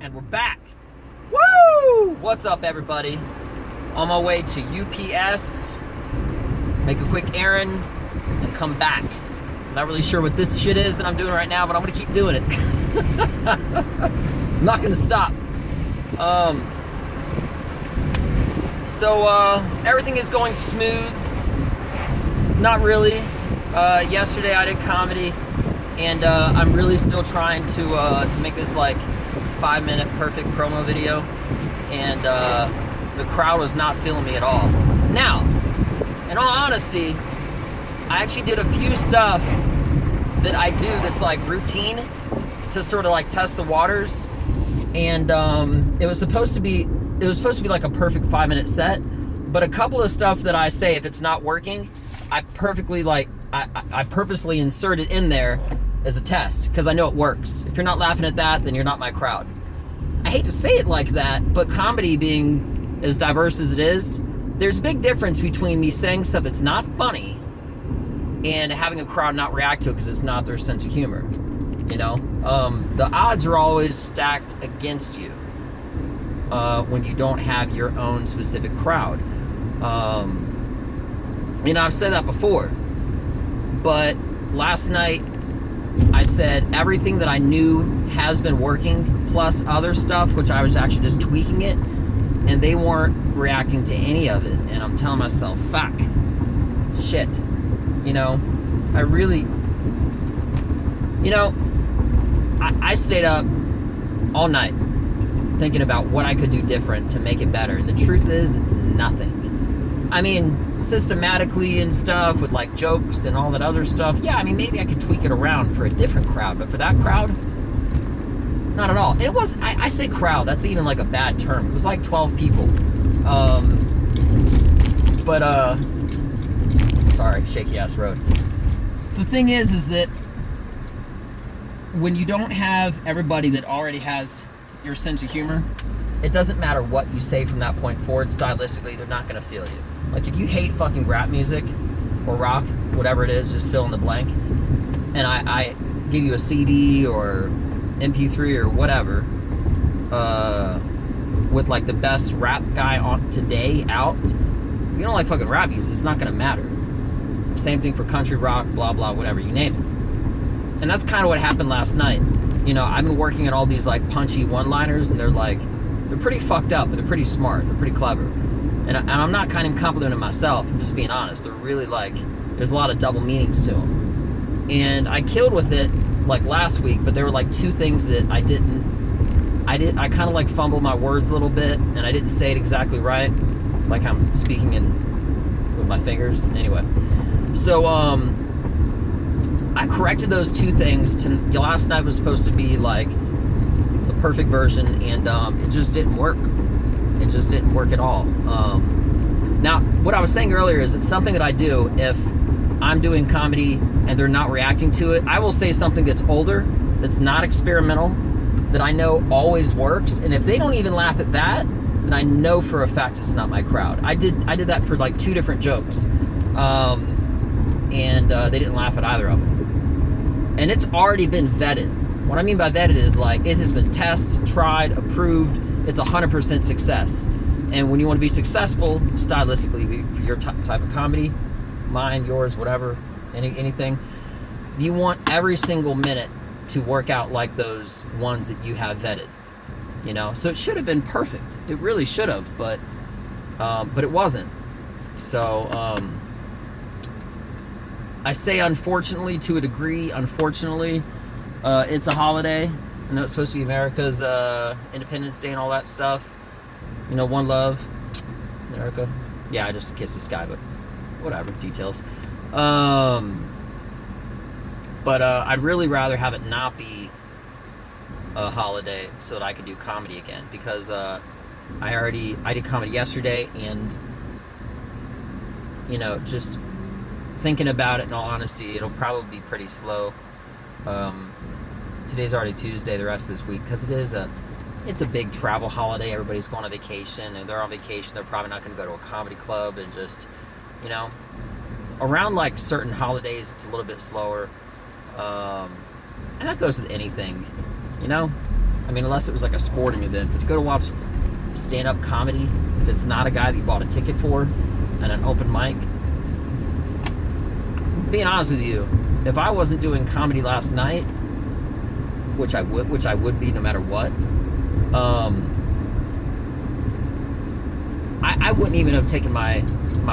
And we're back. Woo! What's up, everybody? On my way to UPS, make a quick errand, and come back. Not really sure what this shit is that I'm doing right now, but I'm gonna keep doing it. I'm not gonna stop. So everything is going smooth. Not really. Yesterday I did comedy, and I'm really still trying to make this like 5-minute perfect promo video, and the crowd was not feeling me at all. Now, in all honesty, I actually did a few stuff that I do that's like routine to sort of like test the waters, and it was supposed to be like a perfect 5-minute set, but a couple of stuff that I say, if it's not working, I purposely insert it in there as a test, because I know it works. If you're not laughing at that, then you're not my crowd. I hate to say it like that, but comedy being as diverse as it is, there's a big difference between me saying stuff that's not funny and having a crowd not react to it because it's not their sense of humor. You know, the odds are always stacked against you when you don't have your own specific crowd. You know, I've said that before, but last night I said everything that I knew has been working, plus other stuff, which I was actually just tweaking it, and they weren't reacting to any of it. And I'm telling myself, fuck, shit, you know, I really, you know, I stayed up all night thinking about what I could do different to make it better. And the truth is, it's nothing. I mean, systematically and stuff with like jokes and all that other stuff. Yeah, I mean, maybe I could tweak it around for a different crowd, but for that crowd, not at all. And it was, I say crowd, that's even like a bad term. It was like 12 people. Sorry, shaky ass road. The thing is that when you don't have everybody that already has your sense of humor, it doesn't matter what you say from that point forward. Stylistically, they're not gonna feel you. Like if you hate fucking rap music or rock, whatever it is, just fill in the blank, and I give you a CD or MP3 or whatever with like the best rap guy on today out, if you don't like fucking rap music, it's not gonna matter. Same thing for country, rock, blah blah, whatever, you name it. And that's kind of what happened last night. You know, I've been working on all these like punchy one-liners, and they're pretty fucked up, but they're pretty smart, they're pretty clever. And I'm not kind of complimenting myself, I'm just being honest. They're really like, there's a lot of double meanings to them. And I killed with it like last week, but there were like two things that I kind of like fumbled my words a little bit, and I didn't say it exactly right, like I'm speaking with my fingers. Anyway, so I corrected those two things. Last night was supposed to be like the perfect version, and it just didn't work. It just didn't work at all. Now, what I was saying earlier is it's something that I do if I'm doing comedy and they're not reacting to it. I will say something that's older, that's not experimental, that I know always works, and if they don't even laugh at that, then I know for a fact it's not my crowd. I did that for like 2 different jokes, and they didn't laugh at either of them. And it's already been vetted. What I mean by vetted is like it has been tested, tried, approved. It's 100% success. And when you want to be successful stylistically for your type of comedy, mine, yours, whatever, anything, you want every single minute to work out like those ones that you have vetted. You know, so it should have been perfect. It really should have, but it wasn't. So I say unfortunately to a degree. Unfortunately, it's a holiday. I know it's supposed to be America's Independence Day and all that stuff. You know, one love, America. Yeah, I just kissed the sky, but whatever, details. But I'd really rather have it not be a holiday so that I could do comedy again, because I did comedy yesterday, and you know, just thinking about it in all honesty, it'll probably be pretty slow. Today's already Tuesday, the rest of this week, because it's a big travel holiday. Everybody's going on vacation, and they're on vacation. They're probably not going to go to a comedy club, and just, you know, around like certain holidays, it's a little bit slower. And that goes with anything, you know? I mean, unless it was like a sporting event, but to go to watch stand-up comedy, if it's not a guy that you bought a ticket for and an open mic, being honest with you, if I wasn't doing comedy last night, which I would be no matter what, I wouldn't even have taken my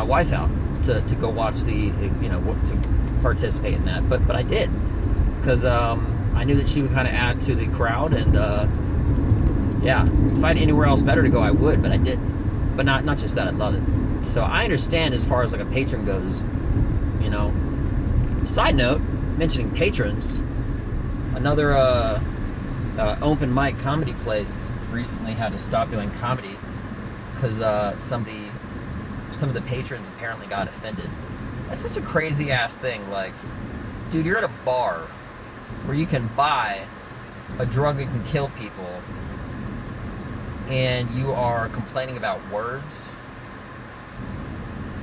wife out to go watch to participate in that, but I did, because I knew that she would kind of add to the crowd, and yeah, if I had anywhere else better to go, I would, but I didn't. But not just that, I love it. So I understand as far as like a patron goes, you know. Side note, mentioning patrons, another open mic comedy place recently had to stop doing comedy because some of the patrons apparently got offended. That's such a crazy ass thing. Like, dude, you're at a bar where you can buy a drug that can kill people, and you are complaining about words.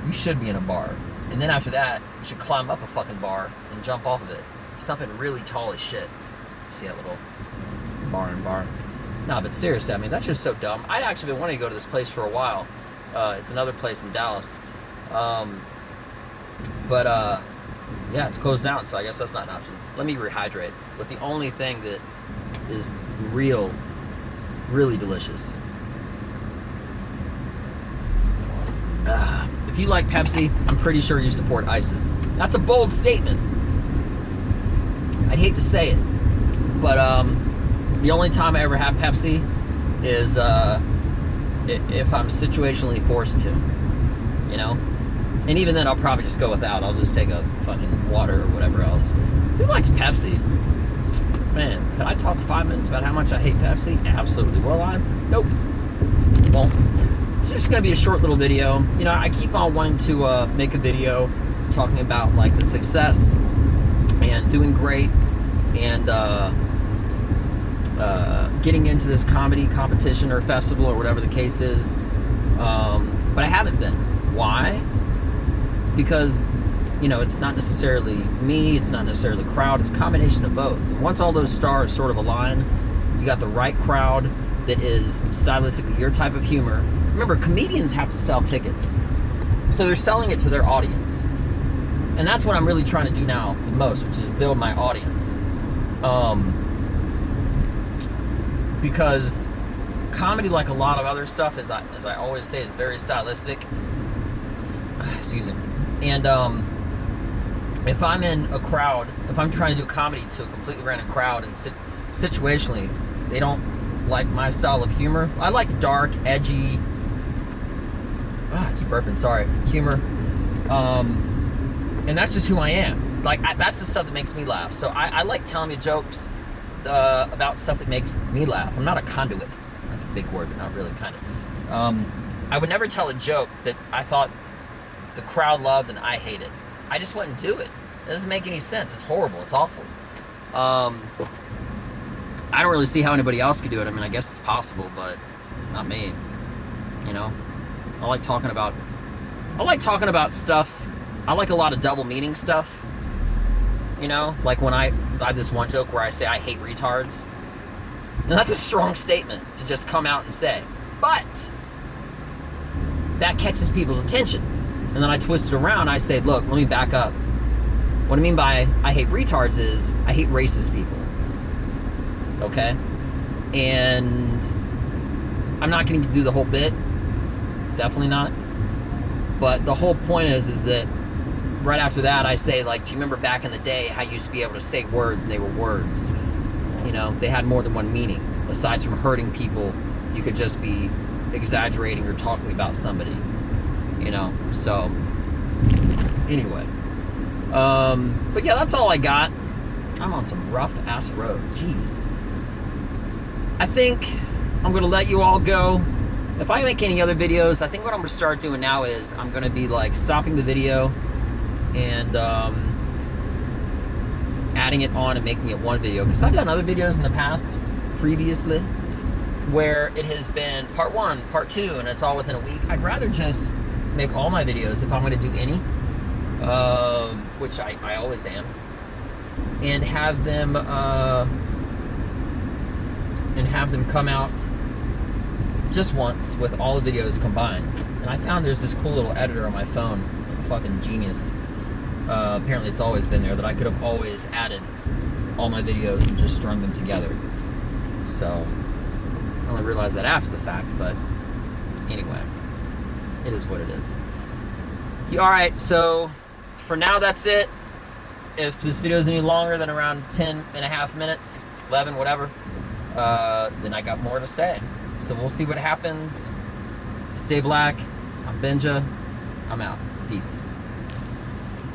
You should be in a bar. And then after that, you should climb up a fucking bar and jump off of it. Something really tall as shit. See that little bar? No, but seriously, I mean, that's just so dumb. I'd actually been wanting to go to this place for a while. It's another place in Dallas. But yeah, it's closed down, so I guess that's not an option. Let me rehydrate with the only thing that is really delicious. If you like Pepsi, I'm pretty sure you support ISIS. That's a bold statement. I'd hate to say it, but the only time I ever have Pepsi is if I'm situationally forced to, you know? And even then, I'll probably just go without. I'll just take a fucking water or whatever else. Who likes Pepsi? Man, can I talk 5 minutes about how much I hate Pepsi? Absolutely. Will I? Nope. Won't. It's just going to be a short little video. You know, I keep on wanting to make a video talking about, like, the success and doing great and getting into this comedy competition or festival or whatever the case is. But I haven't been. Why? Because, you know, it's not necessarily me, it's not necessarily the crowd, it's a combination of both. And once all those stars sort of align, you got the right crowd that is stylistically your type of humor. Remember, comedians have to sell tickets, so they're selling it to their audience. And that's what I'm really trying to do now the most, which is build my audience. Because comedy, like a lot of other stuff, as I always say, is very stylistic. Excuse me. And if I'm in a crowd, if I'm trying to do comedy to a completely random crowd, and situationally they don't like my style of humor, I like dark, edgy, I keep burping, sorry, humor, and that's just who I am. Like, that's the stuff that makes me laugh. So I like telling you jokes about stuff that makes me laugh. I'm not a conduit. That's a big word, but not really, kind of. I would never tell a joke that I thought the crowd loved and I hated. I just wouldn't do it. It doesn't make any sense. It's horrible. It's awful. I don't really see how anybody else could do it. I mean, I guess it's possible, but not me. You know? I like talking about stuff. I like a lot of double meaning stuff. You know? Like when I have this one joke where I say I hate retards. And that's a strong statement to just come out and say. But that catches people's attention. And then I twist it around, I say, look, let me back up. What I mean by I hate retards is I hate racist people. Okay? And I'm not going to do the whole bit. Definitely not. But the whole point is that right after that I say, like, do you remember back in the day how you used to be able to say words and they were words? You know, they had more than one meaning. Aside from hurting people, you could just be exaggerating or talking about somebody. You know, so anyway, but yeah, that's all I got. I'm on some rough ass road. Jeez. I think I'm gonna let you all go. If I make any other videos, I think what I'm gonna start doing now is I'm gonna be like stopping the video and adding it on and making it one video, because I've done other videos in the past previously where it has been part 1, part 2, and it's all within a week. I'd rather just make all my videos, if I'm going to do any, which I always am, and have them and have them come out just once with all the videos combined. And I found there's this cool little editor on my phone, like a fucking genius. Apparently it's always been there, that I could have always added all my videos and just strung them together. So I only realized that after the fact, but anyway, it is what it is. Alright, so for now that's it. If this video is any longer than around 10.5 minutes, 11, whatever, then I got more to say. So we'll see what happens. Stay black. I'm Benja. I'm out. Peace.